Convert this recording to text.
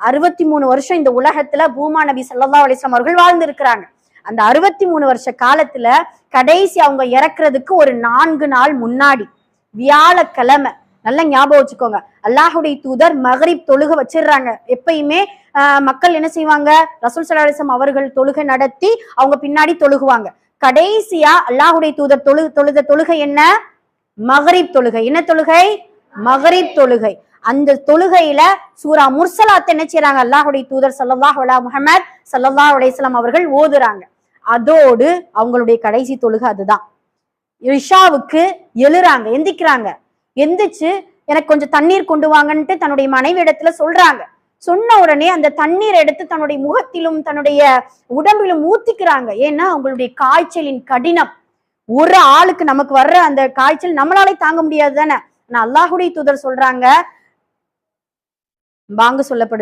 63 வருஷம் இந்த உலகத்துல பூமா நபி ஸல்லல்லாஹு அலைஹி வஸல்லம் அவர்கள் வாழ்ந்திருக்கிறாங்க. அந்த 63 வருஷ காலத்துல கடைசி அவங்க இறக்குறதுக்கு ஒரு 4 நாள் முன்னாடி வியாழக்கிழமை, நல்லா ஞாபகம் வச்சுக்கோங்க, அல்லாஹுடைய தூதர் மகரிப் தொழுகை வச்சிடுறாங்க. எப்பயுமே மக்கள் என்ன செய்வாங்க, ரசூல் ஸல்லல்லாஹு அலைஹி வஸல்லம் அவர்கள் தொழுகை நடத்தி அவங்க பின்னாடி தொழுகுவாங்க. கடைசியா அல்லாஹுடைய தூதர் தொழுத தொழுகை என்ன? மகரிப் தொழுகை. என்ன தொழுகை? மகரிப் தொழுகை. அந்த தொழுகையில சூரா முர்சலாத் என்ன செய்யறாங்க, அல்லாஹுடைய தூதர் ஸல்லல்லாஹு அலா முஹம்மத் ஸல்லல்லாஹு அலைஹி வஸல்லம் அவர்கள் ஓதுறாங்க. அதோடு அவங்களுடைய கடைசி தொழுகை அதுதான். இஷாவுக்கு எழுறாங்க, எந்திக்கிறாங்க. எந்திரிச்சு எனக்கு கொஞ்சம் தண்ணீர் கொண்டு வாங்கன்ட்டு தன்னுடைய மனைவி இடத்துல சொல்றாங்க. சொன்ன உடனே அந்த தண்ணீர் எடுத்து தன்னுடைய முகத்திலும் தன்னுடைய உடம்பிலும் ஊத்திக்கிறாங்க. ஏன்னா அவங்களுடைய காய்ச்சலின் கடினம், ஒரு ஆளுக்கு நமக்கு வர்ற அந்த காய்ச்சல் நம்மளாலே தாங்க முடியாது தானே. ஆனா அல்லாஹுடைய தூதர் சொல்றாங்க, பாங்கு சொல்லப்படுது,